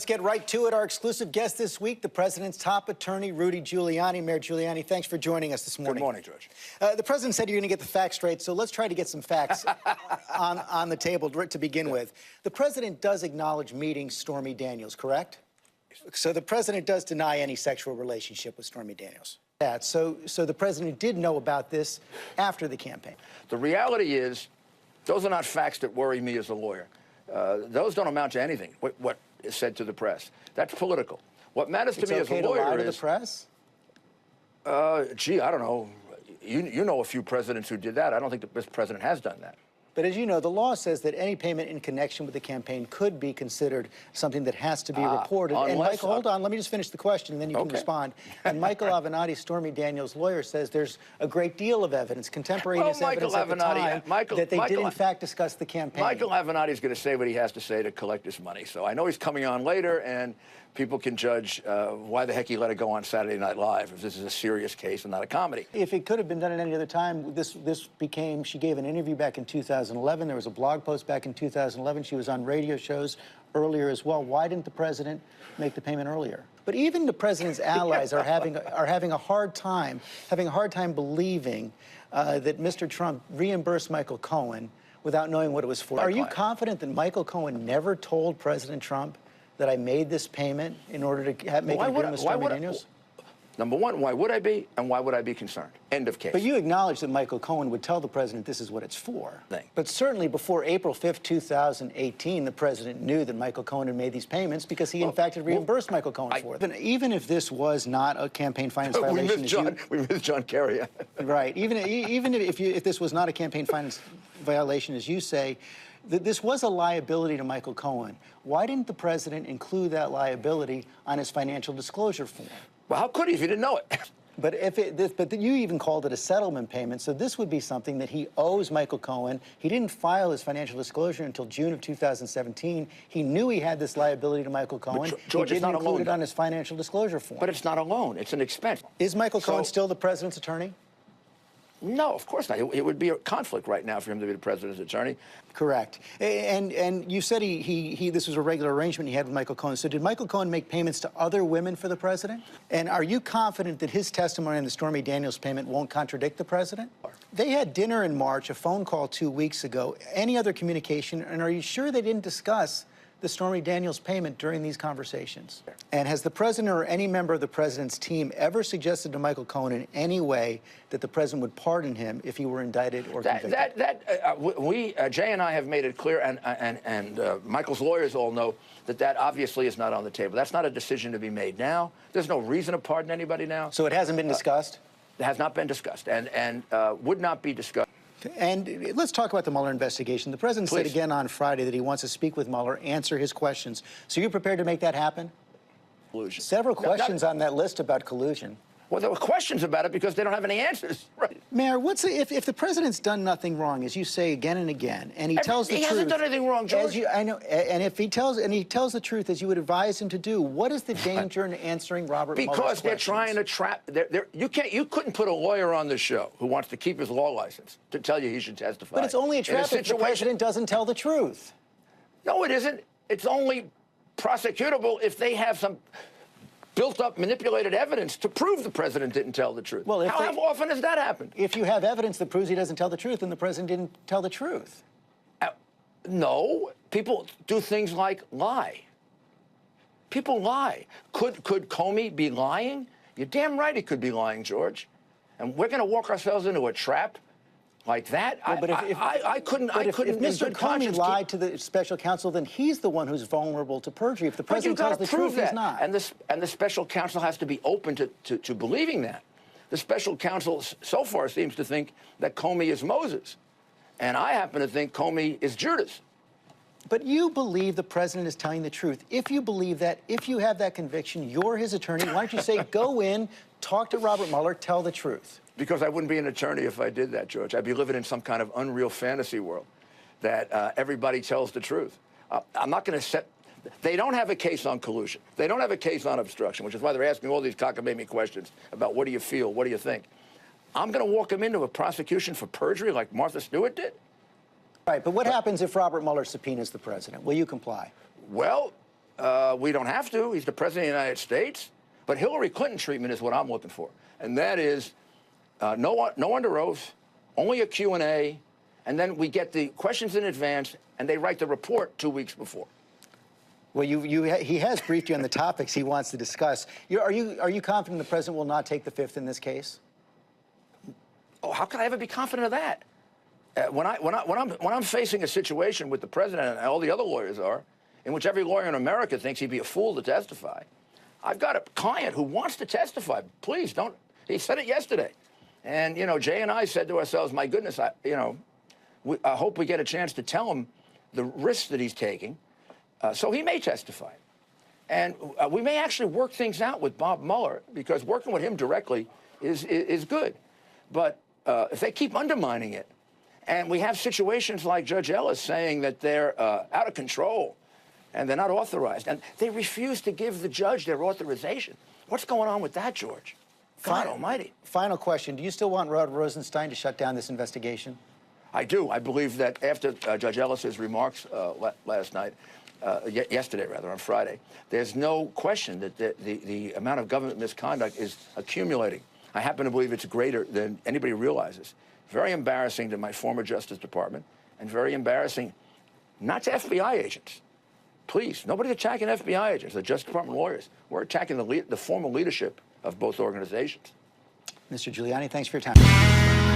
Let's get right to it. Our exclusive guest this week, the president's top attorney, Rudy Giuliani. Mayor Giuliani, thanks for joining us this morning. Good morning, George. The president said you're going to get the facts straight, so let's try to get some facts on the table to begin with. The president does acknowledge meeting Stormy Daniels, correct? So the president does deny any sexual relationship with Stormy Daniels. So the president did know about this after the campaign. The reality is, those are not facts that worry me as a lawyer. Those don't amount to anything, what is said to the press. That's political. What matters to me as a lawyer is... It's okay to lie to the press? Gee, I don't know. You know a few presidents who did that. I don't think this president has done that. But as you know, the law says that any payment in connection with the campaign could be considered something that has to be reported. And Michael, hold on, let me just finish the question, and then you can respond. And Michael Avenatti, Stormy Daniels' lawyer, says there's a great deal of evidence, contemporaneous evidence at the time, that they did in fact discuss the campaign. Michael Avenatti is going to say what he has to say to collect his money. So I know he's coming on later, and people can judge why the heck he let it go on Saturday Night Live if this is a serious case and not a comedy. If it could have been done at any other time, she gave an interview back in 2011. There was a blog post back in 2011. She was on radio shows earlier as well. Why didn't the president make the payment earlier? But even the president's allies are having a hard time believing that Mr. Trump reimbursed Michael Cohen without knowing what it was for. Are you confident that Michael Cohen never told President Trump that I made this payment in order to make an agreement with Stormy Daniels? Number one, why would I be, and why would I be concerned? End of case. But you acknowledge that Michael Cohen would tell the president this is what it's for. But certainly before April 5th, 2018, the president knew that Michael Cohen had made these payments because he, in fact, had reimbursed Michael Cohen for it. Even if this was not a campaign finance violation... We missed John Kerry. Right. Even if this was not a campaign finance violation, as you say, this was a liability to Michael Cohen. Why didn't the president include that liability on his financial disclosure form? Well, how could he if he didn't know it? But you even called it a settlement payment, so this would be something that he owes Michael Cohen. He didn't file his financial disclosure until June of 2017. He knew he had this liability to Michael Cohen. George, he didn't include it on his financial disclosure form. But it's not a loan. It's an expense. Is Michael Cohen still the president's attorney? No, of course not. It would be a conflict right now for him to be the president's attorney. Correct. And you said this was a regular arrangement he had with Michael Cohen. So did Michael Cohen make payments to other women for the president? And are you confident that his testimony on the Stormy Daniels payment won't contradict the president? They had dinner in March, a phone call 2 weeks ago. Any other communication? And are you sure they didn't discuss the Stormy Daniels payment during these conversations? And has the president or any member of the president's team ever suggested to Michael Cohen in any way that the president would pardon him if he were indicted or convicted? Jay and I have made it clear, and Michael's lawyers all know that obviously is not on the table. That's not a decision to be made now. There's no reason to pardon anybody now. So it hasn't been discussed? It has not been discussed, and would not be discussed. And let's talk about the Mueller investigation. The president said again on Friday that he wants to speak with Mueller, answer his questions. So you're prepared to make that happen? Collusion. Several questions on that list about collusion. Well, there were questions about it because they don't have any answers. Right. Mayor, if the president's done nothing wrong, as you say again and again, and he tells the truth... He hasn't done anything wrong, George. I know, and if he tells the truth as you would advise him to do, what is the danger in answering Robert Mueller's questions? Because they're trying to trap... You couldn't put a lawyer on the show who wants to keep his law license to tell you he should testify. But it's only a trap if the president doesn't tell the truth. No, it isn't. It's only prosecutable if they have some built-up, manipulated evidence to prove the president didn't tell the truth. Well, how often has that happened? If you have evidence that proves he doesn't tell the truth, then the president didn't tell the truth. No. People do things like lie. People lie. Could Comey be lying? You're damn right he could be lying, George. And we're going to walk ourselves into a trap like that? Well, I couldn't. If Mr. Comey lied to the special counsel, then he's the one who's vulnerable to perjury. If the president tells the truth, he's not. And the special counsel has to be open to believing that. The special counsel so far seems to think that Comey is Moses, and I happen to think Comey is Judas. But you believe the president is telling the truth. If you believe that, if you have that conviction, you're his attorney. Why don't you say, go in, talk to Robert Mueller, tell the truth? Because I wouldn't be an attorney if I did that, George. I'd be living in some kind of unreal fantasy world that everybody tells the truth. I'm not going to set... They don't have a case on collusion. They don't have a case on obstruction, which is why they're asking all these cockamamie questions about what do you feel, what do you think. I'm going to walk them into a prosecution for perjury like Martha Stewart did? Right, but what happens if Robert Mueller subpoenas the president? Will you comply? Well, We don't have to. He's the president of the United States. But Hillary Clinton treatment is what I'm looking for. And that is no under oath, only a Q&A, and then we get the questions in advance, and they write the report 2 weeks before. Well, he has briefed you on the topics he wants to discuss. Are you confident the president will not take the fifth in this case? Oh, how can I ever be confident of that? When I'm facing a situation with the president and all the other lawyers are, in which every lawyer in America thinks he'd be a fool to testify, I've got a client who wants to testify. Please don't. He said it yesterday, and Jay and I said to ourselves, "My goodness, I hope we get a chance to tell him the risks that he's taking." So he may testify. And we may actually work things out with Bob Mueller, because working with him directly is good. But if they keep undermining it, and we have situations like Judge Ellis saying that they're out of control and they're not authorized, and they refuse to give the judge their authorization. What's going on with that, George? God almighty. Final question. Do you still want Rod Rosenstein to shut down this investigation? I do. I believe that after Judge Ellis's remarks last night, yesterday rather, on Friday, there's no question that the amount of government misconduct is accumulating. I happen to believe it's greater than anybody realizes. Very embarrassing to my former Justice Department, and very embarrassing not to FBI agents. Please, nobody's attacking FBI agents, the Justice Department lawyers. We're attacking the former leadership of both organizations. Mr. Giuliani, thanks for your time.